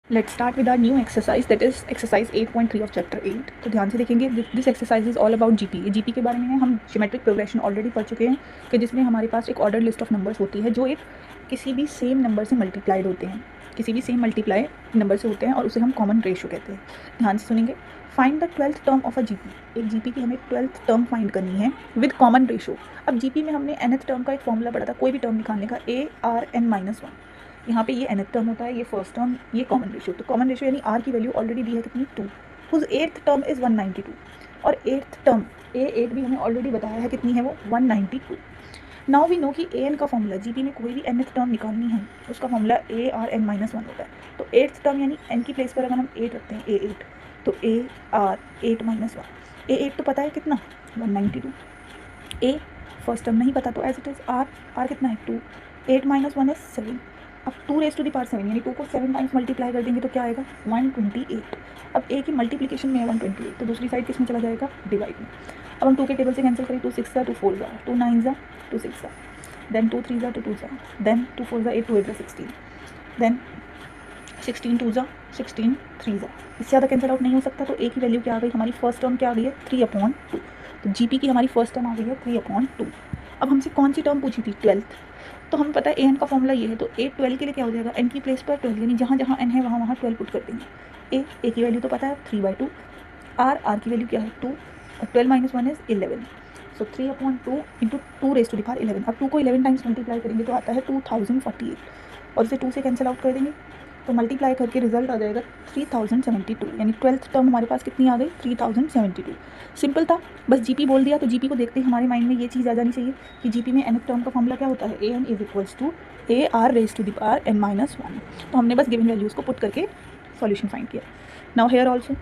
Let's start with our new exercise that is exercise 8.3 of chapter 8। तो ध्यान से देखेंगे, this exercise is all about GP. GP के बारे में हम ज्योमेट्रिक प्रोग्रेशन ऑलरेडी पढ़ चुके हैं कि जिसमें हमारे पास एक ऑर्डर लिस्ट ऑफ नंबर्स होती है जो एक किसी भी सेम नंबर से मल्टीप्लाइड होते हैं, किसी भी सेम मल्टीप्लाई नंबर से होते हैं और उसे हम कॉमन रेशियो कहते हैं। ध्यान से सुनेंगे। Find the 12th term of a GP. एक जीपी की हमें 12th टर्म फाइंड करनी है विद कॉमन रेशियो। अब जीपी में हमने nth टर्म का एक फॉर्मूला पढ़ा था, कोई भी टर्म निकालने का, ARn-1। यहाँ पे ये nth टर्म होता है, ये फर्स्ट टर्म, ये कॉमन रेशियो। तो कॉमन रेशियो यानी आर की वैल्यू ऑलरेडी दी है कितनी, 2, हुज 8th टर्म इज 192। और 8th टर्म A8 भी हमें ऑलरेडी बताया है कितनी है वो, 192। नाउ वी नो कि an का फॉर्मूला, जीपी में कोई भी nth टर्म निकालनी है उसका फॉर्मूला ARn-1 होता है। तो 8th टर्म यानी n की प्लेस पर अगर हम 8 रखते हैं, A8, तो AR8-1। A8 तो पता है कितना, 192। A फर्स्ट टर्म नहीं पता तो एज इट इज R कितना है, 2। 8 - 1 is 7। अब 2 raised to the power 7 यानी 2 को 7 टाइम्स मल्टीप्लाई कर देंगे तो क्या आएगा, 128। अब A की मल्टीप्लिकेशन में है 128, तो दूसरी साइड किस में चला जाएगा, डिवाइड में। अब हम 2 के टेबल से कैंसिल करें, 2 6 2 4 2 9 2 6 देन 2 3 2 2 देन 2 4 8 2 8 16 देन 16 2 16 3 इससे ज़्यादा कैंसिल आउट नहीं हो सकता। तो A की वैल्यू क्या आ गई हमारी, फर्स्ट टर्म क्या आ गई है, 3/2। तो जीपी की हमारी फर्स्ट टर्म आ गई है 3/2। अब हमसे कौन सी टर्म पूछी थी, 12th। तो हमें पता है एन का फॉर्मूला ये है, तो ए 12 के लिए क्या हो जाएगा, एन की प्लेस पर 12 यानी जहाँ जहाँ एन है वहाँ वहाँ 12 पुट कर देंगे। ए की वैल्यू तो पता है 3/2, आर की वैल्यू क्या है 2, और 12 - 1 is 11। So 3/2 into 2 raised to the power 11। अब 2 को 11 टाइम्स मल्टीप्लाई करेंगे तो आता है 2048, और इसे 2 से कैंसिल आउट कर देंगे तो मल्टीप्लाई करके रिजल्ट आ जाएगा 3072। यानी 12th टर्म हमारे पास कितनी आ गई, 3072। सिंपल था, बस जीपी बोल दिया। तो जीपी को देखते ही हमारे माइंड में ये चीज़ आ जानी चाहिए कि जीपी में nth टर्म का फॉर्मूला क्या होता है, an is equals to AR raised to the power n-1। तो हमने बस गिवन वैल्यूज़ को पुट करके सॉल्यूशन फाइंड किया। Now here also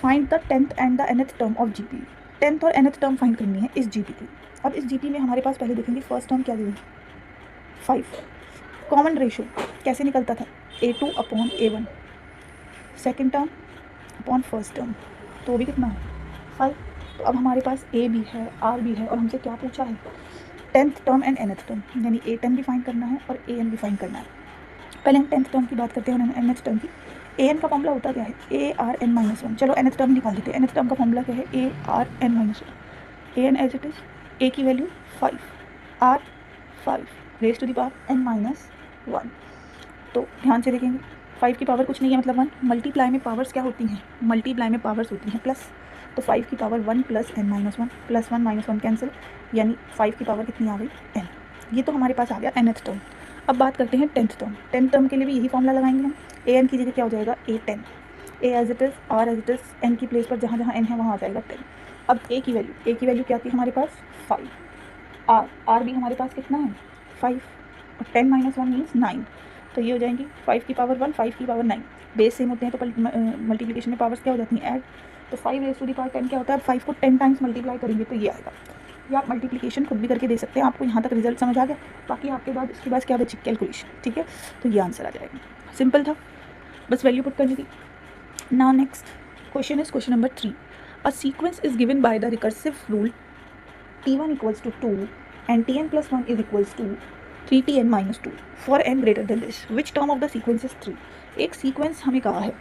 find the 10th and the nth term of GP. 10th और nth टर्म फाइंड करनी है इस जीपी की। अब इस जीपी में हमारे पास पहले देखेंगे फर्स्ट टर्म क्या दी, 5। कॉमन रेशियो कैसे निकलता था, A2/A1, second term upon first term, तो वो भी कितना है, 5। तो अब हमारे पास A भी है, R भी है, और हमसे क्या पूछा है, 10th term and nth term, यानी A10 भी फाइंड करना है और AN भी फाइंड करना है। पहले हम 10th टर्म की बात करते हैं, nth टर्म की। AN का फॉर्मूला होता क्या है, ARn-1। चलो nth टर्म निकाल देते हैं। nth टर्म का फॉर्मूला क्या है, ARn-1। AN as it is, A की value 5, R 5 raise to the power n-1। तो ध्यान से देखेंगे, 5 की पावर कुछ नहीं है मतलब 1। मल्टीप्लाई में पावर्स क्या होती हैं, मल्टीप्लाई में पावर्स होती हैं प्लस। तो 5 की power 1 plus n-1, plus 1 - 1 cancel, यानी 5 की पावर कितनी आ गई, n। ये तो हमारे पास आ गया nth टर्म। अब बात करते हैं 10th टर्म। 10th टर्म के लिए भी यही फॉर्मूला लगाएंगे हम। an की जगह क्या हो जाएगा, A10। A as it is, R as it is, n की प्लेस पर जहाँ जहाँ n है वहाँ आ जाएगा 10। अब A की वैल्यू क्या थी हमारे पास, 5। R भी हमारे पास कितना है, 5, और 10 - 1 मीन्स 9। तो ये हो जाएंगी 5 की पावर 1, 5 की पावर 9। बेस सेम होते हैं तो मल्टीप्लिकेशन में पावर्स क्या हो जाती हैं, ऐड। तो 5 रेज़ टू द पावर 10 क्या होता है, अब 5 को 10 टाइम्स मल्टीप्लाई करेंगे तो ये आएगा। या आप मल्टीप्लिकेशन खुद भी करके दे सकते हैं। आपको यहाँ तक रिजल्ट समझ आ गया, बाकी आपके बाद इसके बाद क्या बची, कैलकुलेशन। ठीक है, तो ये आंसर आ जाएगा। सिंपल था, बस वैल्यू पुट करनी थी। Now next question is question number 3। A sequence is given by the recursive rule t1 equals to 2 and tn plus 1 is equals to 3tn minus 2 for n greater than this, which term of the sequence is 3। एक sequence हमें कहा है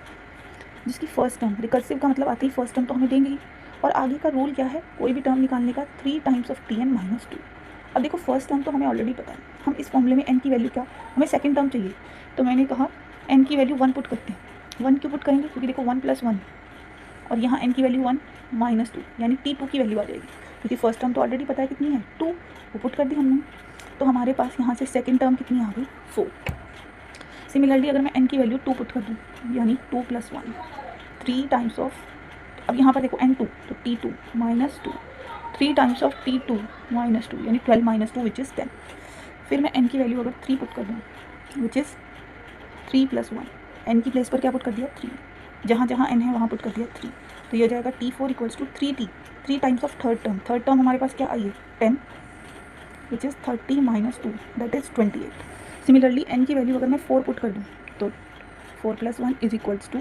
जिसकी first term, recursive का मतलब आती ही first term तो हमें देंगे ही, और आगे का रूल क्या है, कोई भी टर्म निकालने का 3 टाइम्स ऑफ tn माइनस 2। अब देखो फर्स्ट टर्म तो हमें ऑलरेडी पता है, हम इस फॉर्मूले में n की वैल्यू क्या, हमें सेकेंड टर्म चाहिए। तो मैंने कहा n की वैल्यू 1 पुट करते हैं। 1 क्यों पुट करेंगे, क्योंकि देखो 1 + 1, और यहाँ n की वैल्यू 1 - 2 यानी t2 की वैल्यू आ जाएगी, क्योंकि फर्स्ट टर्म तो ऑलरेडी पता है कितनी है, 2, वो पुट कर दी हमने। तो हमारे पास यहाँ से सेकंड टर्म कितनी आ गई, 4। सिमिलरली अगर मैं n की वैल्यू 2 पुट कर दूँ, यानी 2 + 1, 3 टाइम्स ऑफ, अब यहाँ पर देखो n2 तो t2 - 2, 3 टाइम्स ऑफ t2 - 2 यानी 12 - 2 विच इज़ 10। फिर मैं n की वैल्यू अगर 3 पुट कर दूँ, विच इज़ 3 + 1, n की प्लेस पर क्या पुट कर दिया, 3, जहाँ जहाँ n है वहाँ पुट कर दिया 3। तो ये हो जाएगा t4 = 3t, 3 times of third term हमारे पास क्या आई है, 10, which is 30 - 2 that is 28। Similarly n की वैल्यू अगर मैं 4 पुट कर दूँ तो 4 + 1 is equals to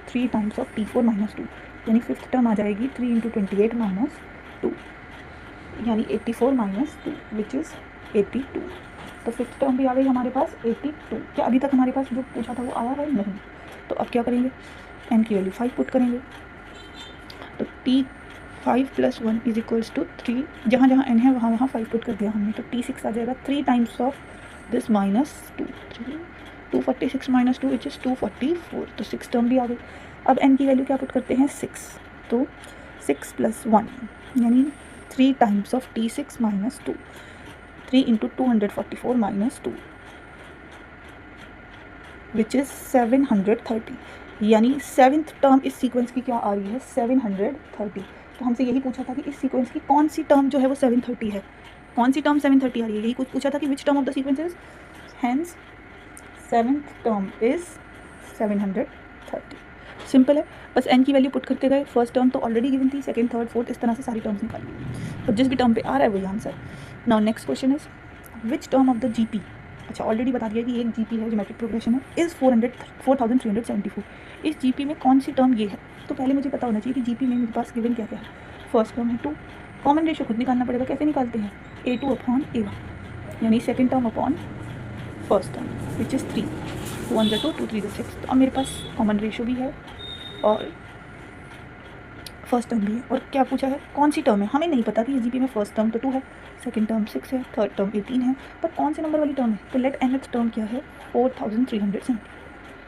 3 times of t4 - 2, यानी फिफ्थ टर्म आ जाएगी 3 × 28 - 2 यानी 84 - 2 विच इज़ 82। तो फिफ्थ टर्म भी आ गई हमारे पास 82। क्या अभी तक हमारे पास जो पूछा था वो आया है, नहीं। अब क्या करेंगे, n की वैल्यू 5 पुट करेंगे, तो t5 + 1 = 3, जहाँ जहाँ n है वहाँ वहाँ 5 पुट कर दिया हमने, तो t6 आ जाएगा 3 times of this -2, 246 - 2 which is 244, तो 6 टर्म भी आ गई। अब n की वैल्यू क्या पुट करते हैं, 6, तो 6 + 1 यानी 3 times of t6 - 2, 3 × 244 - 2 which is 730, यानी 7th टर्म इस सीक्वेंस की क्या आ रही है, 730। तो हमसे यही पूछा था कि इस सीक्वेंस की कौन सी टर्म जो है वो 730 है, कौन सी टर्म 730 आ रही है, यही कुछ पूछा था कि which term of the sequence is, hence 7th term is 730। Simple है, बस n की वैल्यू पुट करते गए, फर्स्ट टर्म तो ऑलरेडी गिवन थी, सेकंड, थर्ड, फोर्थ, इस तरह से सारी टर्म्स निकाली, और जिस भी टर्म पे आ रहा है वही answer. Now next question is which term of the GP, अच्छा ऑलरेडी बता दिया कि एक जीपी है, ज्योमेट्रिक प्रोग्रेशन है, इज़ 4374। इस जीपी में कौन सी टर्म ये है, तो पहले मुझे पता होना चाहिए कि जीपी में मेरे पास गिवन क्या क्या है। फर्स्ट टर्म है 2, कॉमन रेशियो खुद निकालना पड़ेगा, कैसे निकालते हैं, a2/a1, यानी second term upon first term which is 3, 2 × 2, 2 × 3 = 6, तो अब मेरे पास कॉमन रेशियो भी है और फर्स्ट टर्म भी है, और क्या पूछा है, कौन सी टर्म है, हमें नहीं पता कि इस जीपी में फर्स्ट टर्म तो 2 है, सेकंड टर्म 6 है, थर्ड टर्म 18 है, पर कौन से नंबर वाली टर्म है, तो लेट nth टर्म क्या है, 4370,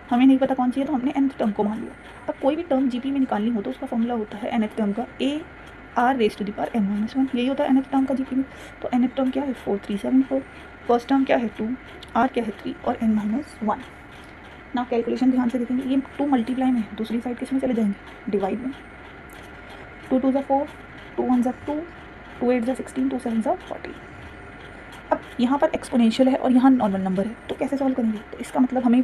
हमें नहीं पता कौन सी है, तो हमने nth टर्म को मान लिया। अब कोई भी टर्म जीपी में निकालनी हो तो उसका फॉर्मूला होता है nth टर्म का ar⁻n - 1, यही होता है nth टर्म का जीपी में। तो nth टर्म क्या है, 4374, फर्स्ट टर्म क्या है 2, r क्या है 3 और n-1। ना कैलकुलेशन ध्यान से देखेंगे, ये 2 मल्टीप्लाई में, दूसरी साइड किस में चले जाएंगे, डिवाइड में, 2 × 2 = 4, 2 × 1 = 2, 2 × 8 = 16, 2 × 7 = 40। अब यहाँ पर एक्सपोनेंशियल है और यहाँ नॉर्मल नंबर है, तो कैसे सॉल्व करेंगे, तो इसका मतलब हमें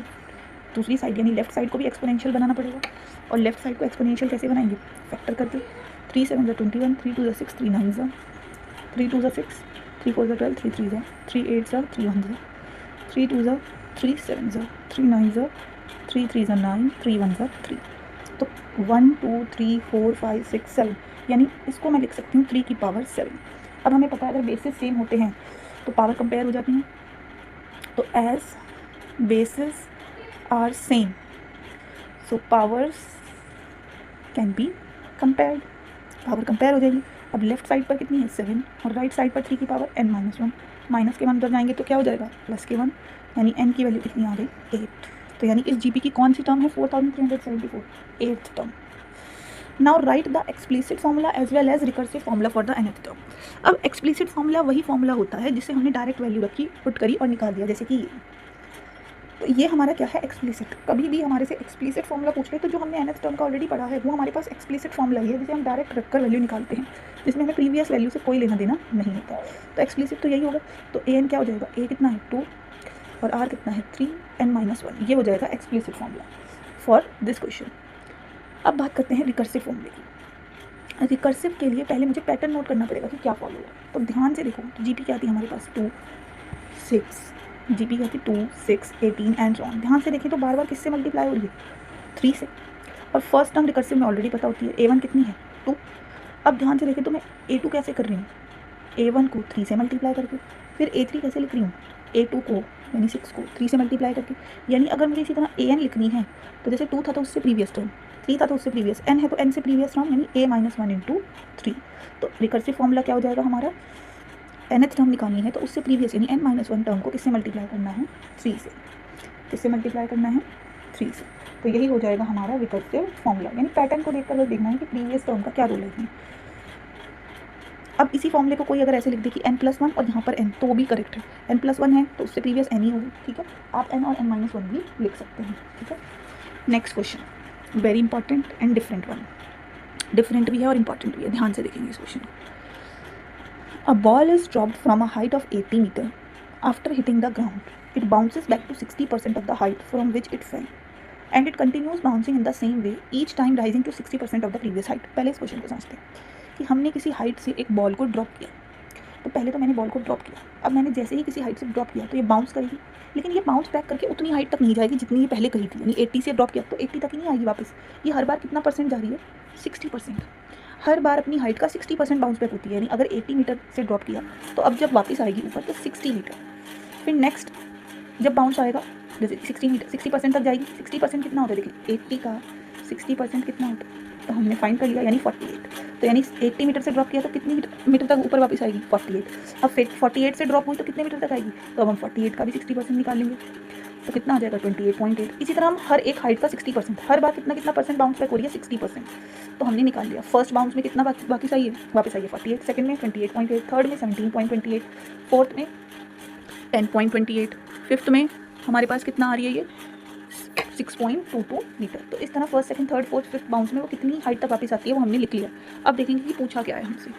दूसरी साइड यानी लेफ्ट साइड को भी एक्सपोनेंशियल बनाना पड़ेगा, और लेफ्ट साइड को एक्सपोनेंशियल कैसे बनाएंगे, फैक्टर करके, 3 × 7 = 21, 3 × 2 = 6, 3 × 9 = 3 × 2 = 6, 3 × 4 = 12, 3 × 3 = 3 × 8 = 3 × 1 = 3 × 2 = 3 × 7 = 3 × 9 = 3 × 3 = 9, 3 × 1 = 3, तो 1 2 3 4 5 6 7, यानी इसको मैं लिख सकती हूँ 3 की पावर 7। अब हमें पता है अगर बेसिस सेम होते हैं तो पावर कंपेयर हो जाती हैं, तो as bases are same so powers can be compared, power compare हो जाएगी। अब लेफ्ट साइड पर कितनी है 7 और राइट साइड पर 3 की पावर n-1, माइनस के 1 उधर जाएंगे तो क्या हो जाएगा प्लस के 1, यानी n की वैल्यू कितनी आ गई 8। तो यानी इस जीपी की कौन सी टर्म है 4374, 8th term. Now write the explicit formula as well as recursive formula for the nth term. अब एक्सप्लिसिट फार्मूला वही फार्मूला होता है जिससे हमने डायरेक्ट वैल्यू रखी, पुट करी और निकाल दिया, जैसे कि ये। तो ये हमारा क्या है एक्सप्लिसिट। कभी भी हमारे से एक्सप्लिसिट फार्मूला पूछ ले तो जो हमने nth टर्म का ऑलरेडी पढ़ा है वो हमारे पास एक्सप्लिसिट फार्मूला ही है, जिसे हम डायरेक्ट रखकर वैल्यू निकालते हैं, जिसमें हमें प्रीवियस वैल्यू से कोई लेना देना नहीं होता। तो एक्सप्लिसिट तो यही होगा। तो an क्या हो जाएगा, a कितना है 2 और r कितना है 3, n-1, ये हो जाएगा explicit formula for this question. अब बात करते हैं रिकर्सिव फार्मूले की। रिकर्सिव के लिए पहले मुझे पैटर्न नोट करना पड़ेगा कि क्या फॉलो है। तो ध्यान से देखो, तो जीपी क्या आती है हमारे पास 2 6, जीपी क्या थी 2 6 18 एंड सो ऑन। ध्यान से देखें तो बार बार किससे मल्टीप्लाई हो रही है 3 से, और फर्स्ट टर्म रिकर्सिव में ऑलरेडी पता होती है a1 कितनी है 2। अब ध्यान से देखें तो मैं a2 कैसे कर रही हूँ, a1 को 3 से मल्टीप्लाई करके, फिर a3 कैसे लिख रही हूँ, a2 को यानी 6 को 3 से मल्टीप्लाई करके। यानी अगर मुझे इसी तरह an लिखनी है तो जैसे 2 था तो उससे प्रीवियस टर्म, 3 था तो उससे प्रीवियस, n है तो n से प्रीवियस टर्म, यानी a-1 × 3। तो रिकर्सिव फॉर्मूला क्या हो जाएगा हमारा, nth टर्म निकालनी है तो उससे प्रीवियस यानी n-1 टर्म को किससे मल्टीप्लाई करना है 3 से, किससे मल्टीप्लाई करना है 3 से। तो यही हो जाएगा हमारा रिकर्सिव फॉर्मूला। यानी पैटर्न को देखकर बस देखना है कि प्रीवियस टर्म का क्या रोल है। अब इसी फॉर्मूले को कोई अगर ऐसे लिख दे कि n+1 और यहाँ पर n, तो वो भी करेक्ट है। n+1 है तो उससे प्रीवियस n ही होगी, ठीक है। आप n और n-1 भी लिख सकते हैं, ठीक है। Next question, very important and different one, different भी है और इंपॉर्टेंट भी है, ध्यान से देखेंगे इस क्वेश्चन को। A ball is dropped from a height of 80 meters. After hitting the ground, it bounces back to 60% of the height from which it fell, and it continues bouncing in the same way, each time rising to 60% of the previous height. पहले इस question को समझते हैं कि हमने किसी height से एक बॉल को ड्रॉप किया। तो पहले तो मैंने बॉल को ड्रॉप किया, अब मैंने जैसे ही किसी हाइट से ड्रॉप किया तो ये बाउंस करेगी, लेकिन ये बाउंस बैक करके उतनी हाइट तक नहीं जाएगी जितनी ये पहले कही थी। यानी 80 से ड्रॉप किया तो 80 तक ही नहीं आएगी वापस, ये हर बार कितना परसेंट जा रही है 60%, हर बार अपनी हाइट का 60% बाउंस बैक होती है। यानी अगर 80 मीटर से ड्रॉप किया तो अब जब वापस आएगी ऊपर तो 60 मीटर, फिर नेक्स्ट जब बाउंस आएगा जैसे 60 मीटर 60% तक जाएगी, 60% कितना होता है देखिए 80 का 60% कितना होता है, तो हमने फाइंड कर लिया यानी 48। तो यानी 80 मीटर से ड्रॉप किया तो कितनी मीटर तक ऊपर वापस आएगी 48। अब फिर 48 से ड्रॉप हुई तो कितने मीटर तक आएगी, तो अब हम 48 का भी 60% निकाल लेंगे तो कितना आ जाएगा 28.8। इसी तरह हम हर एक हाइट का 60%, हर बार कितना परसेंट बाउंस बैक हो रही है 60%, तो हमने निकाल लिया। फर्स्ट बाउंस में कितना बाकी सही है, वापस आइए 48, सेकंड में 28.8, थर्ड में 17.28, फोर्थ में 10.28, फिफ्थ में हमारे पास कितना आ रही है ये 6.22 मीटर। तो इस तरह first second third fourth fifth bounce में वो कितनी हाइट तक वापस आती है वो हमने लिख लिया। अब देखेंगे कि पूछा क्या है हमसे,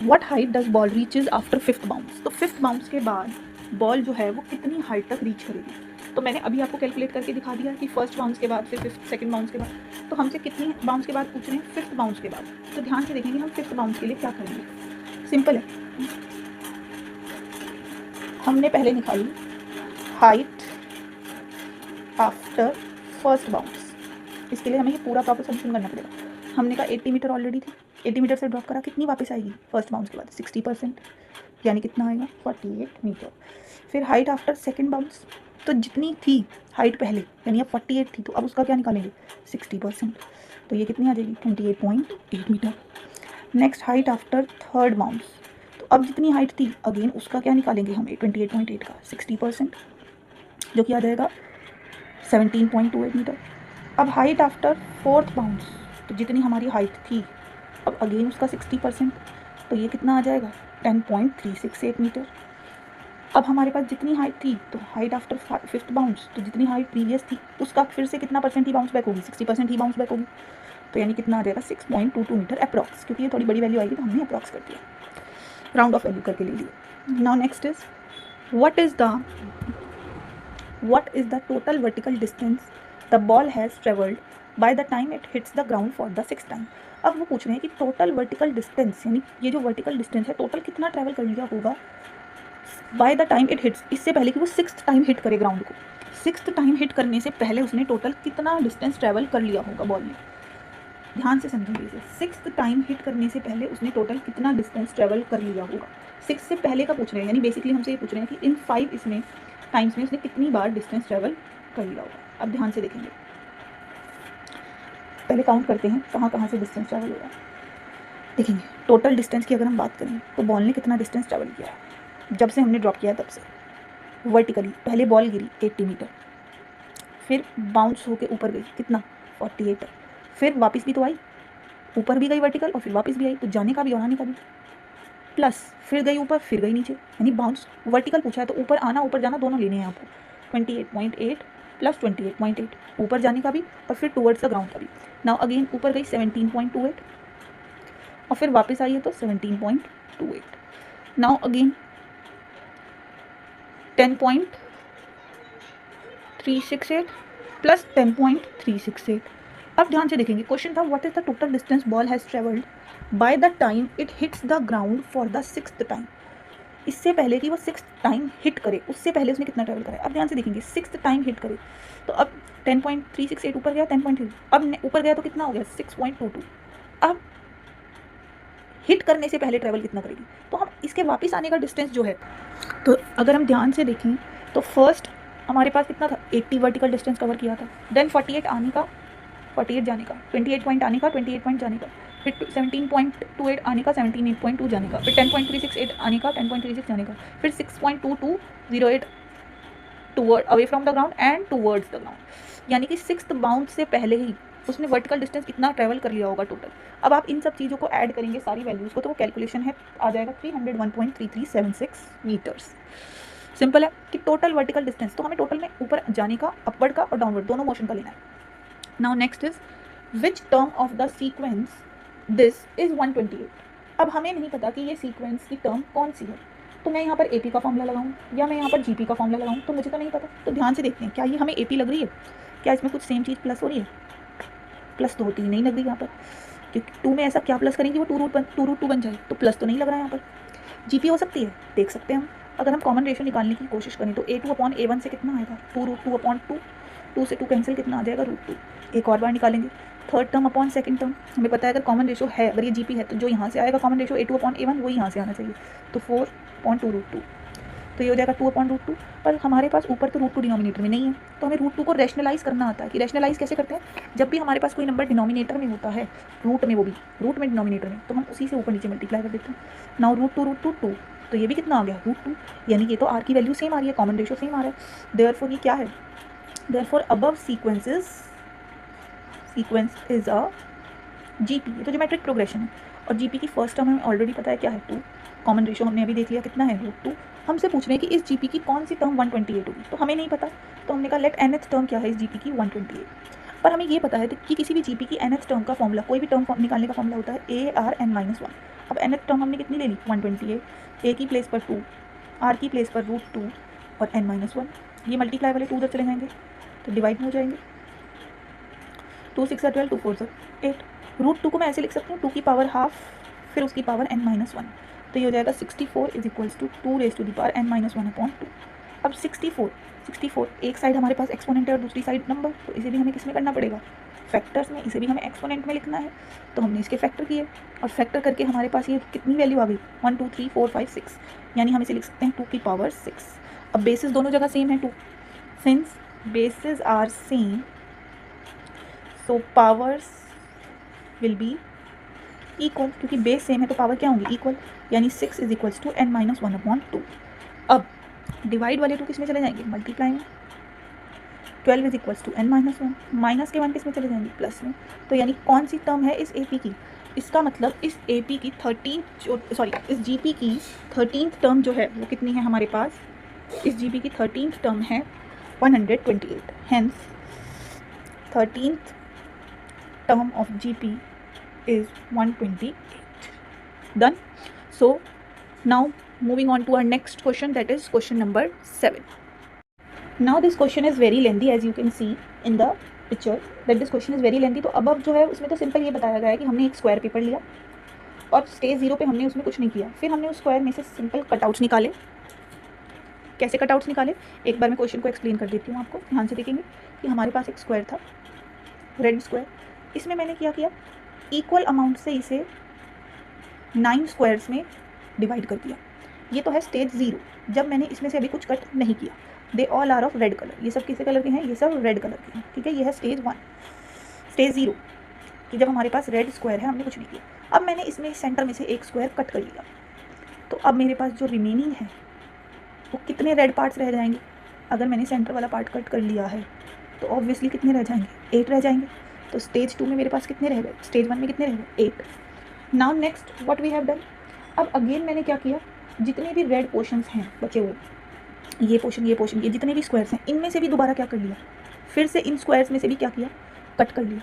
what height does ball reaches after fifth bounce. तो फिफ्थ बाउंस के बाद बॉल जो है वो कितनी हाइट तक रीच करेगी। तो मैंने अभी आपको कैलकुलेट करके दिखा दिया कि फर्स्ट बाउंस के बाद फिर फिफ्थ सेकंड बाउंस के बाद, तो हमसे कितनी बाउंस के बाद पूछ रहे हैं फिफ्थ बाउंस के बाद। तो ध्यान से देखेंगे हम फिफ्थ बाउंस के लिए क्या करेंगे, सिंपल है, हमने पहले निकाली हाइट आफ्टर फर्स्ट बाउंस। इसके लिए हमें ये पूरा प्रॉपर सॉल्यूशन करना पड़ेगा। हमने कहा 80 मीटर ऑलरेडी थी, 80 मीटर से ड्रॉप करा, कितनी वापस आएगी फर्स्ट बाउंस के बाद 60%, यानी कितना आएगा 48 मीटर। फिर हाइट आफ्टर सेकंड बाउंस, तो जितनी थी हाइट पहले यानी अब 48 थी, तो अब उसका क्या निकालेंगे 60%, तो ये कितनी आ जाएगी 28.8 metre. Next height after third bounce, तो अब जितनी हाइट थी अगेन उसका क्या निकालेंगे हम 28.8 का 60%, जो कि आ जाएगा 17.28 मीटर। अब हाइट आफ्टर फोर्थ बाउंस, तो जितनी हमारी हाइट थी अब अगेन उसका 60%, तो ये कितना आ जाएगा 10.368 मीटर। अब हमारे पास जितनी हाइट थी, तो हाइट आफ्टर फिफ्थ बाउंस, तो जितनी हाइट प्रीवियस थी उसका फिर से कितना परसेंट ही बाउंस बैक होगी 60% ही बाउंस बैक होगी, तो यानी कितना आ जाएगा 6.22 मीटर अप्रॉक्स, क्योंकि ये थोड़ी बड़ी वैल्यू आएगी तो हमने अप्रॉक्स कर दिया, राउंड ऑफ वैल्यू करके ले लिया। Now next is what is the total vertical distance the ball has travelled by the time it hits the ground for the sixth time. अब वो पूछ रहे हैं कि टोटल वर्टिकल डिस्टेंस, यानी ये जो वर्टिकल डिस्टेंस है टोटल कितना ट्रैवल कर लिया होगा by the time it hits, इससे पहले कि वो सिक्स्थ टाइम हिट करे ग्राउंड को, सिक्स्थ टाइम हिट करने से पहले उसने टोटल कितना डिस्टेंस ट्रैवल कर लिया होगा बॉल ने। ध्यान से समझेंगे इसे, सिक्स्थ टाइम हिट करने से पहले उसने टोटल कितना डिस्टेंस ट्रैवल कर लिया होगा, सिक्स से पहले का पूछ रहे हैं, यानी बेसिकली हमसे ये पूछ रहे हैं कि इन 5 इसमें टाइम्स में उसने कितनी बार डिस्टेंस ट्रैवल कर लिया होगा। अब ध्यान से देखेंगे, पहले काउंट करते हैं कहाँ कहाँ से डिस्टेंस ट्रैवल होगा। देखेंगे टोटल डिस्टेंस की अगर हम बात करें तो बॉल ने कितना डिस्टेंस ट्रैवल किया है जब से हमने ड्रॉप किया तब से, वर्टिकली पहले बॉल गिरी 80 मीटर, फिर बाउंस होके ऊपर गई कितना 48, फिर वापस भी तो आई, ऊपर भी गई वर्टिकल और फिर वापस भी आई, तो जाने का भी और आने का भी, प्लस फिर गई ऊपर फिर गई नीचे, यानी बाउंस वर्टिकल पूछा है तो ऊपर आना ऊपर जाना दोनों लेने हैं आपको। 28.8 प्लस 28.8 ऊपर जाने का भी और फिर टुवर्ड्स द ग्राउंड का भी। नाउ अगेन ऊपर गई 17.28 और फिर वापस आई है तो 17.28। Now again 10.368 plus 10.368। अब ध्यान से देखेंगे, क्वेश्चन था what is the total distance ball has travelled by the time it hits the ground for the sixth time. इससे पहले कि वो सिक्स्थ टाइम हिट करे उससे पहले उसने कितना ट्रैवल करा है। अब ध्यान से देखेंगे, सिक्स्थ टाइम हिट करे तो अब 10.368 ऊपर गया 10.3, अब ऊपर गया तो कितना हो गया 6.22। अब हिट करने से पहले ट्रैवल कितना करेगी, तो हम इसके वापस आने का डिस्टेंस जो है, तो अगर हम ध्यान से देखें तो फर्स्ट हमारे पास कितना था 80 वर्टिकल डिस्टेंस कवर किया था, देन 48 आने का 48 जाने का, 28 पॉइंट आने का 28 पॉइंट जाने का, फिर 17.28 आने का 17.8.2 जाने का, फिर 10.368 आने का 10.36 जाने का, फिर 6.2208 toward away from the ground and towards the ground, यानी कि सिक्स्थ बाउंड से पहले ही उसने वर्टिकल डिस्टेंस कितना ट्रैवल कर लिया होगा टोटल। अब आप इन सब चीज़ों को ऐड करेंगे सारी वैल्यूज़ को, तो वो कैलकुलेशन है आ जाएगा 301.3376 मीटर्स। सिंपल है कि टोटल वर्टिकल डिस्टेंस, तो हमें टोटल में ऊपर जाने का, अपवर्ड का और डाउनवर्ड दोनों मोशन का लेना है। Now next is which term of the sequence this is 128। अब हमें नहीं पता कि ये सीक्वेंस की टर्म कौन सी है, तो मैं यहाँ पर AP का फॉर्मूला लगाऊँ या मैं यहाँ पर GP का फॉर्मूला लगाऊँ, तो मुझे तो नहीं पता। तो ध्यान से देखते हैं, क्या ये हमें AP लग रही है, क्या इसमें कुछ सेम चीज़ प्लस हो रही है, प्लस तो होती ही नहीं लग रही यहाँ पर, क्योंकि 2 में ऐसा क्या प्लस करेंगे वो 2√2 बन जाए, तो प्लस तो नहीं लग रहा है यहाँ पर। GP हो सकती है, देख सकते हैं हम, अगर हम कॉमन रेशियो निकालने की कोशिश करें तो A2/A1 से कितना आएगा 2√2/2, 2 से 2 कैंसिल, कितना आ जाएगा √2। एक और बार निकालेंगे, third term upon second term. हमें पता है अगर कॉमन रेशो है, अगर ये जीपी है तो जो यहाँ से आएगा कॉमन रेशो A2/A1 वही यहाँ से आना चाहिए, तो 4/2√2, तो ये हो जाएगा 2/√2। पर हमारे पास ऊपर तो √2 डिनोमिनेटर में नहीं है, तो हमें √2 को रैशनलाइज करना आता है कि रैशनलाइज कैसे करते हैं। जब भी हमारे पास कोई नंबर डिनोमिनेटर में होता है, रूट में, वो भी रूट में डिनोमिनेटर में, तो हम उसी से ऊपर नीचे मल्टीप्लाई कर देते हैं। नाउ √2 2, तो ये भी कितना आ गया √2, यानी ये तो आर की वैल्यू सेम आ रही है, कॉमन रेशो सेम आ रहा है। देयरफॉर ये क्या है, therefore above sequence is a GP. ये तो ज्योमेट्रिक प्रोग्रेशन है, और जीपी की फर्स्ट टर्म हमें ऑलरेडी पता है क्या है 2, कॉमन रेशो हमने अभी देख लिया कितना है √2। हमसे पूछ रहे हैं कि इस जीपी की कौन सी टर्म 128 होगी, तो हमें नहीं पता, तो हमने कहा लेट nth टर्म क्या है इस जीपी की 128। पर हमें ये पता है कि किसी भी जीपी की nth टर्म का फॉर्मूला, कोई भी टर्म निकालने का फॉर्मूला होता है ARn-1। अब nth टर्म हमने कितनी ले ली 128, A की प्लेस पर 2, R की प्लेस पर √2 और n-1, ये मल्टीप्लाई वाले 2 उधर चले जाएंगे तो डिवाइड में हो जाएंगे, 2 6 12, 2 4 8। √2 को मैं ऐसे लिख सकती हूँ 2 की पावर हाफ, फिर उसकी पावर n-1, तो ये हो जाएगा 64 = 2 raised to the power n-1/2। अब 64 एक साइड हमारे पास एक्सपोनेंट है और दूसरी साइड नंबर, तो इसे भी हमें किस में करना पड़ेगा, फैक्टर्स में, इसे भी हमें एक्सपोनेंट में लिखना है, तो हमने इसके फैक्टर किए, और फैक्टर करके हमारे पास ये कितनी वैल्यू आ गई 1 2 3 4 5 6, यानी हम इसे लिख सकते हैं 2 की पावर 6। अब बेसिस दोनों जगह सेम है 2, since bases are same, so powers will be equal, क्योंकि बेस सेम है तो पावर क्या होंगी इक्वल, यानी 6 = n-1/2। अब डिवाइड वाले 2 किस में चले जाएंगे, मल्टीप्लाई में, 12 = n-1, माइनस के 1 किस में चले जाएंगे, प्लस में। तो यानी कौन सी टर्म है इस AP की, इसका मतलब इस AP की 13th इस GP की 13th टर्म जो है वो कितनी है हमारे पास, इस GP की 13th टर्म है 128, hence 13th term of GP is 128. Done. So now moving on to our next question, that is question number 7. Now this question is very lengthy, as you can see in the picture that this question is very lengthy. तो अब जो है उसमें तो simple ये बताया गया है कि हमने एक स्क्वायर पेपर लिया और स्टेज 0 पे हमने उसमें कुछ नहीं किया, फिर हमने उस स्क्वायर में से सिंपल कटआउट्स निकाले। कैसे कटआउट्स निकाले, एक बार मैं क्वेश्चन को एक्सप्लेन कर देती हूँ आपको, ध्यान से देखेंगे कि हमारे पास एक स्क्वायर था, रेड स्क्वायर, इसमें मैंने क्या किया, इक्वल अमाउंट से इसे 9 स्क्वायर्स में डिवाइड कर दिया। ये तो है स्टेज 0, जब मैंने इसमें से अभी कुछ कट नहीं किया। They all are of red colour, ये सब किस कलर के हैं, ये सब रेड कलर के हैं, ठीक है। ये है स्टेज 1, स्टेज 0 कि जब हमारे पास रेड स्क्वायर है, हमने कुछ नहीं किया। अब मैंने इसमें सेंटर में से एक स्क्वायर कट कर लिया, तो अब मेरे पास जो रिमेनिंग है वो कितने रेड पार्ट्स रह जाएंगे। अगर मैंने सेंटर वाला पार्ट कट कर लिया है तो ऑब्वियसली कितने रह जाएंगे, 8 रह जाएंगे। तो स्टेज 2 में मेरे पास कितने रह गए, स्टेज 1 में कितने रह गए, 8। Now next what we have done, अब अगेन मैंने क्या किया, जितने भी रेड पोर्शंस हैं बचे हुए, ये पोर्शन ये जितने भी स्क्वायर्स हैं, इनमें से भी दोबारा क्या कर लिया, फिर से इन स्क्वायर्स में से भी क्या किया, कट कर लिया।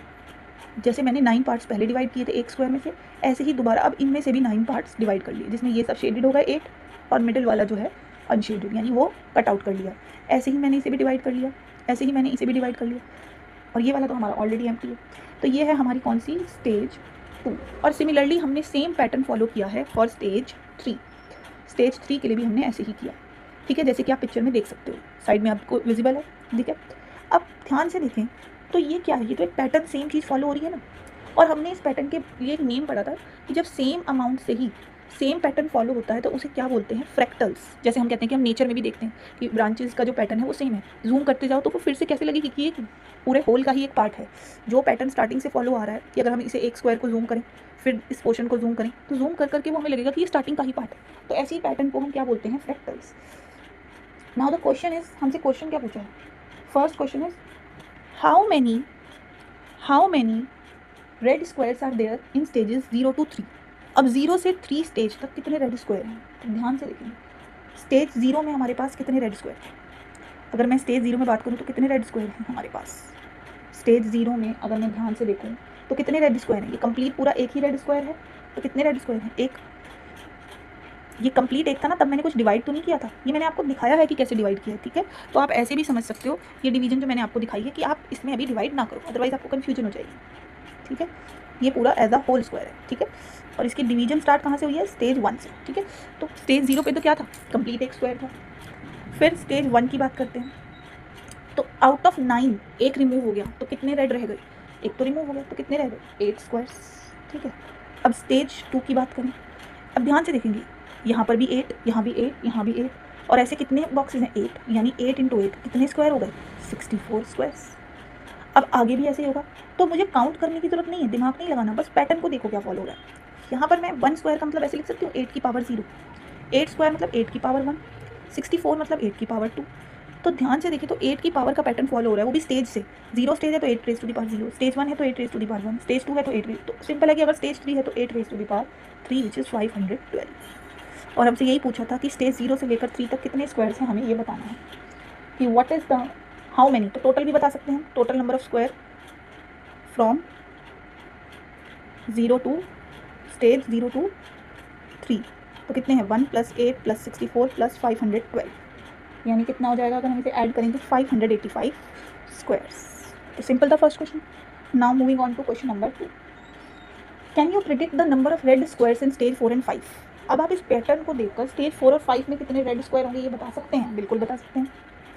जैसे मैंने 9 पार्ट्स पहले डिवाइड किए थे एक स्क्वायर में से, ऐसे ही दोबारा अब इनमें से भी 9 पार्ट्स डिवाइड कर लिए, जिसमें ये सब शेडेड होगा 8 और मिडिल वाला जो है अनशेडेड, यानी वो कट आउट कर लिया। ऐसे ही मैंने इसे भी डिवाइड कर लिया, ऐसे ही मैंने इसे भी डिवाइड कर लिया, और ये वाला तो हमारा ऑलरेडी एम्प्टी है। तो ये है हमारी कौन सी, स्टेज 2। और सिमिलरली हमने सेम पैटर्न फॉलो किया है फॉर स्टेज 3। स्टेज 3 के लिए भी हमने ऐसे ही किया, ठीक है, जैसे कि आप पिक्चर में देख सकते हो, साइड में आपको विजिबल है, ठीक है। अब ध्यान से देखें तो ये क्या है, ये तो एक पैटर्न सेम चीज़ फॉलो हो रही है ना। और हमने इस पैटर्न के ये एक नेम पढ़ा था कि जब सेम अमाउंट से ही सेम पैटर्न फॉलो होता है तो उसे क्या बोलते हैं, फ्रैक्टल्स। जैसे हम कहते हैं कि हम नेचर में भी देखते हैं कि ब्रांचेस का जो पैटर्न है वो सेम है, जूम करते जाओ तो वो फिर से कैसे लगेगी कि ये पूरे होल का ही एक पार्ट है। जो पैटर्न स्टार्टिंग से फॉलो आ रहा है कि अगर हम इसे एक स्क्वायर को जूम करें, फिर इस पोर्शन को जूम करें, तो जूम कर करके वो हमें लगेगा कि ये स्टार्टिंग का ही पार्ट है। तो ऐसे ही पैटर्न को हम क्या बोलते हैं, fractals. Now the question is, हमसे क्वेश्चन क्या पूछा है, first question is how many red squares are there in stages 0 to 3। अब 0 से 3 स्टेज तक कितने रेड स्क्वायर हैं, तो ध्यान से देखेंगे। स्टेज 0 में हमारे पास कितने रेड स्क्वायर हैं, अगर मैं स्टेज 0 में बात करूँ तो कितने रेड स्क्वायर हैं हमारे पास। स्टेज 0 में अगर मैं ध्यान से देखूँ तो कितने रेड स्क्वायर हैं, ये कंप्लीट पूरा एक ही रेड स्क्वायर है, तो कितने रेड स्क्वायर हैं, एक। ये कंप्लीट एक था ना, तब मैंने कुछ डिवाइड तो नहीं किया था, ये मैंने आपको दिखाया है कि कैसे डिवाइड किया है, ठीक है। तो आप ऐसे भी समझ सकते हो, ये डिवीजन जो मैंने आपको दिखाई है कि आप इसमें अभी डिवाइड ना करो, अदरवाइज आपको कन्फ्यूजन हो जाएगी, ठीक है। ये पूरा एज अ होल स्क्वायर है, ठीक है। और इसकी डिवीजन स्टार्ट कहाँ से हुई है, स्टेज 1 से, ठीक है। तो स्टेज 0 पे तो क्या था, कंप्लीट एक स्क्वायर था। फिर स्टेज 1 की बात करते हैं, तो आउट ऑफ 9 एक रिमूव हो गया, तो कितने रेड रह गए? एक तो रिमूव हो गया, तो कितने रह गए? 8 स्क्वायर्स। ठीक है, अब स्टेज 2 की बात करें। अब ध्यान से देखेंगे, यहाँ पर भी 8, यहाँ भी 8, यहाँ भी 8, और ऐसे कितने बॉक्सेस हैं? 8, यानी 8 × 8 कितने स्क्वायर हो गए? 64 स्क्वायर्स। अब आगे भी ऐसे ही होगा, तो मुझे काउंट करने की जरूरत नहीं है, दिमाग नहीं लगाना, बस पैटर्न को देखो क्या फॉलो हो रहा है। यहाँ पर मैं 1 स्क्वायर का मतलब ऐसे लिख सकती हूँ 8 की पावर 0, 8 स्क्वायर मतलब 8 की पावर 1, 64 मतलब 8 की पावर 2। तो ध्यान से देखिए, तो 8 की पावर का पैटर्न फॉलो हो रहा है, वो भी स्टेज से। 0 स्टेज है तो 8 raise to the power 0, stage 1 है तो 8 raise to the power 1, stage 2 है तो 8 रेज़, तो सिंपल है कि अगर स्टेज 3 है तो 8 raise to the power 3 which is 512। और हमसे यही पूछा था कि स्टेज 0 से लेकर 3 तक कितने स्क्वायर्स हैं, हमें ये बताना है कि what is the how many. तो टोटल भी बता सकते हैं, total number of square from 0 to stage 0 to 3, तो कितने हैं? 1 + 8 + 64 + 512, यानी कितना हो जाएगा अगर हम इसे ऐड करेंगे? 585 स्क्वायर्स। तो सिंपल था first question. Now moving on to question number 2। Can you predict the number of red squares in stage 4 and 5? अब आप इस पैटर्न को देखकर स्टेज 4 और 5 में कितने रेड स्क्वायर होंगे ये बता सकते हैं? बिल्कुल बता सकते हैं,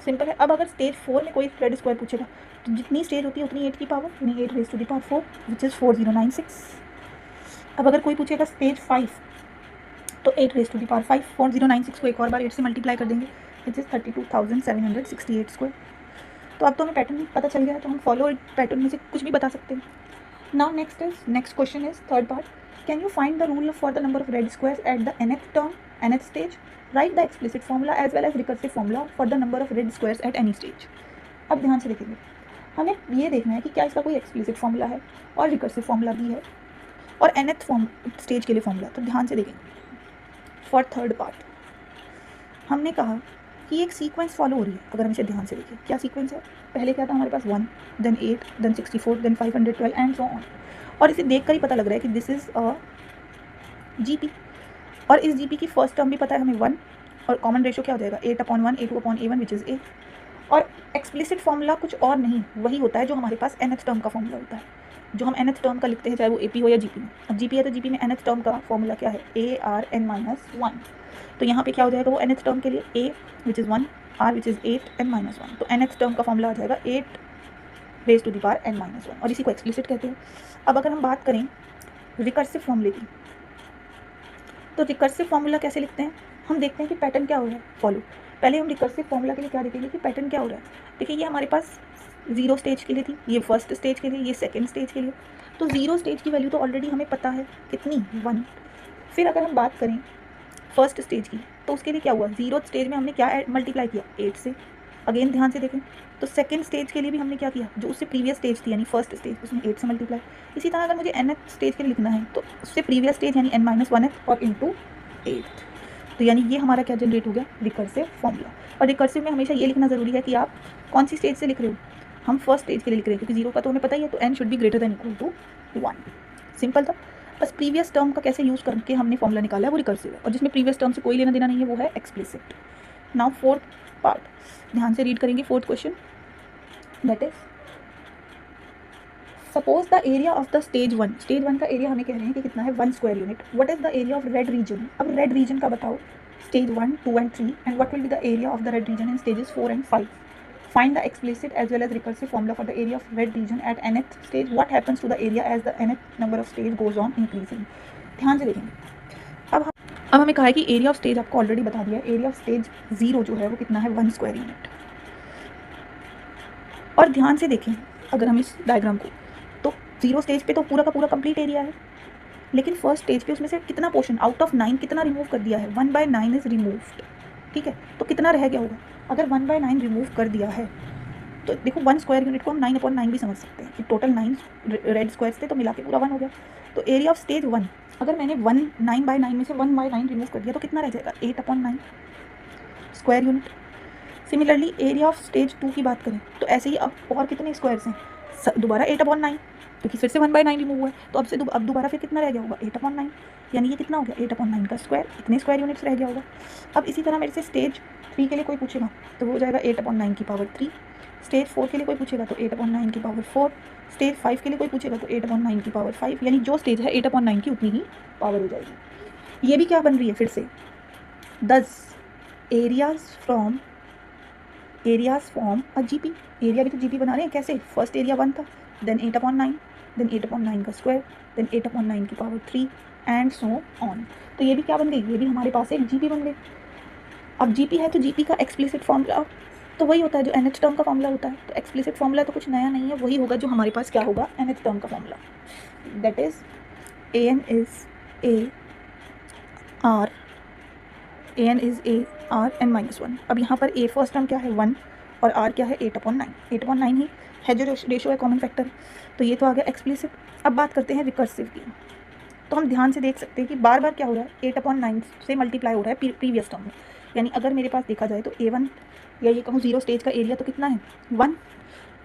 सिंपल है। अब अगर स्टेज 4 में कोई रेड स्क्वायर पूछेगा, तो जितनी स्टेज होती है उतनी 8 की पावर, यानी 8 raise to the power 4 which is 4096। अब अगर कोई पूछेगा स्टेज 5, तो 8 रेज़ टू दी पावर 5, 4096 को एक और बार 8 से मल्टीप्लाई कर देंगे, विच इज़ 32,768 स्क्वायर। तो अब तो हमें पैटर्न पता चल गया, तो हम फॉलो पैटर्न में से कुछ भी बता सकते हैं। Now next question is third part. Can you find the rule for the number of red squares at the nth term, nth stage? Write the explicit formula as well as recursive formula for the number of red squares at any stage. अब ध्यान से देखेंगे, हमें ये देखना है कि क्या इसका कोई एक्सप्लिसिट फॉर्मूला है और रिकर्सिव फॉर्मूला भी है, और nth स्टेज के लिए फॉर्मूला। तो ध्यान से देखेंगे, फॉर थर्ड पार्ट हमने कहा कि एक सीक्वेंस फॉलो हो रही है। अगर हम इसे ध्यान से देखें, क्या सीक्वेंस है? पहले क्या था हमारे पास? 1, then 8, then 64, then 512 and so on. और इसे देखकर ही पता लग रहा है कि दिस इज़ अ जीपी, और इस जीपी की फर्स्ट टर्म भी पता है हमें 1, और कॉमन रेशो क्या हो जाएगा? 8/1 A2/A1 विच इज़ 8। और एक्सप्लिसिट फॉर्मूला कुछ और नहीं, वही होता है जो हमारे पास nth टर्म का फॉर्मूला होता है, जो हम nth टर्म का लिखते हैं, चाहे वो AP हो या GP में। अब GP है तो GP में nth टर्म का फॉर्मूला क्या है? ARn-1। तो यहाँ पे क्या हो जाएगा? वो nth टर्म के लिए A which is 1, R which is 8, n-1, तो nth टर्म का फॉर्मूला आ जाएगा 8 raise to the power n-1, और इसी को एक्सप्लिसिट कहते हैं। अब अगर हम बात करें रिकर्सिव फॉर्मूले की, तो रिकर्सिव फॉर्मूला कैसे लिखते हैं? हम देखते हैं कि पैटर्न क्या हो रहा है, फॉलो। पहले हम रिकर्सिव फॉर्मूला के लिए क्या देखेंगे कि पैटर्न क्या हो रहा है। देखिए, ये हमारे पास 0 स्टेज के लिए थी, ये फर्स्ट स्टेज के लिए, ये सेकंड स्टेज के लिए। तो 0 स्टेज की वैल्यू तो ऑलरेडी हमें पता है, कितनी? 1। फिर अगर हम बात करें फर्स्ट स्टेज की, तो उसके लिए क्या हुआ? 0 स्टेज में हमने क्या मल्टीप्लाई किया? 8 से। अगेन ध्यान से देखें, तो सेकंड स्टेज के लिए भी हमने क्या किया? जो उससे प्रीवियस स्टेज थी, यानी फर्स्ट स्टेज, उसमें 8 से मल्टीप्लाई। इसी तरह अगर मुझे nth स्टेज के लिए लिखना है, तो उससे प्रीवियस स्टेज यानी n-1th और इंटू 8, तो यानी ये हमारा क्या जनरेट हो गया? Recursive formula. और रिकर्सिव में हमेशा ये लिखना ज़रूरी है कि आप कौन सी स्टेज से लिख रहे हो। हम फर्स्ट स्टेज के लिए लिख रहे हैं, क्योंकि 0 का तो हमें पता ही है, तो n should be greater than equal to 1। Simple था, बस प्रीवियस टर्म का कैसे यूज़ करके हमने फॉर्मूला निकाला है, वो रिकर्सिव है, और जिसमें प्रीवियस टर्म से कोई लेना देना नहीं है, वो है एक्सप्लिसिट। नाउ फोर्थ पार्ट, ध्यान से रीड करेंगे fourth question, that is suppose the area of the stage 1। Stage 1 का एरिया हमें कह रहे हैं कि कितना है? 1 square unit. What is the area of red region? अब रेड रीजन का बताओ, stage 1, 2 and 3, and what will be the area of the red region in stages 4 and 5? Find the explicit as well as recursive formula for the area of red region at nth stage. What happens to the area as the nth number of stage goes on increasing? ध्यान से देखेंगे, अब हमें कहा है कि area of stage आपको already बता दिया है। एरिया ऑफ स्टेज 0 जो है वो कितना है? 1 स्क्वायर यूनिट। और ध्यान से देखें अगर हम इस डायग्राम को, तो 0 स्टेज पे तो पूरा का पूरा कंप्लीट एरिया है, लेकिन फर्स्ट स्टेज पे उसमें से कितना पोर्शन आउट ऑफ 9 कितना रिमूव कर दिया है? 1/9 इज रिमूव्ड। ठीक है, तो कितना रह गया होगा? अगर 1/9 रिमूव कर दिया है, तो देखो 1 स्क्वायर यूनिट को हम 9/9 भी समझ सकते हैं कि टोटल 9 रेड स्क्वायर्स थे, तो मिला के पूरा 1 हो गया। तो एरिया ऑफ स्टेज 1, अगर मैंने 9/9 में से 1/9 रिमूव कर दिया, तो कितना रह जाएगा? 8/9 square unit. Similarly area of stage 2 की बात करें, तो ऐसे ही अब और कितने स्क्वायर्स हैं? दोबारा 8/9, क्योंकि फिर से 1/9 रिमूव हुआ है, तो अब दोबारा फिर कितना रह गया होगा? 8/9, यानी ये कितना हो गया? 8/9 का स्क्वायर। इतने स्क्वायर यूनिट्स रह गया होगा। अब इसी तरह मेरे से स्टेज 3 के लिए कोई पूछेगा, तो वो हो जाएगा 8/9 की पावर 3। स्टेज 4 के लिए कोई पूछेगा तो 8/9 की पावर 4। स्टेज 5 के लिए कोई पूछेगा तो 8/9 की पावर 5, यानी जो स्टेज है 8/9 की उतनी ही पावर हो जाएगी। ये भी क्या बन रही है फिर से? 10 areas from areas form a GP, area भी तो जीपी बना रहे हैं, कैसे? फर्स्ट एरिया 1 था, देन 8/9, देन 8/9 का स्क्वायर, देन 8/9 की पावर 3 एंड सो ऑन। तो ये भी क्या बन गई? ये भी हमारे पास एक जीपी बन गई। अब जीपी है तो जीपी का एक्सप्लिसिट फॉर्मूला तो वही होता है जो nth टर्म का फॉर्मूला होता है। तो एक्सप्लिसिट फॉर्मूला तो कुछ नया नहीं है, वही होगा जो हमारे पास क्या होगा, nth टर्म का formula, that is an is a r an is a r n-1। अब यहाँ पर a फर्स्ट टर्म क्या है 1 और r क्या है 8/9, 8/9 ही है जो रेशो है, कॉमन फैक्टर। तो ये तो आ गया एक्सप्लिसिट। अब बात करते हैं रिकर्सिव की। तो हम ध्यान से देख सकते हैं कि बार बार क्या हो रहा है, 8/9 से मल्टीप्लाई हो रहा है प्रीवियस टर्म में। यानी अगर मेरे पास देखा जाए तो a1 या ये कहूँ 0 स्टेज का एरिया तो कितना है 1,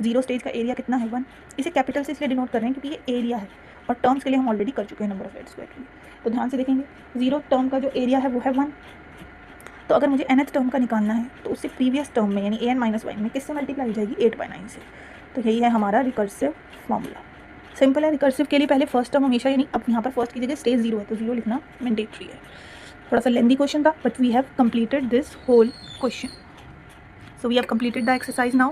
0 स्टेज का एरिया कितना है 1। इसे कैपिटल से इसलिए डिनोट कर रहे हैं क्योंकि ये एरिया है और टर्म्स के लिए हम ऑलरेडी कर चुके हैं नंबर ऑफ रेड स्क्वायर के लिए। तो ध्यान से देखेंगे 0 टर्म का जो एरिया है वो है 1। तो अगर मुझे nth टर्म का निकालना है तो उससे प्रीवियस टर्म में यानी an-1 में किससे मल्टीप्लाई हो जाएगी 8/9 से। तो यही है हमारा रिकर्सिव फॉर्मूला। सिंपल है। रिकर्सिव के लिए पहले फर्स्ट टर्म हमेशा, यानी अब यहाँ पर फर्स्ट की जगह स्टेज 0 है तो 0 लिखना मैंडेटरी है। थोड़ा सा लेंदी क्वेश्चन था but we have completed this whole question. So we have completed the exercise now.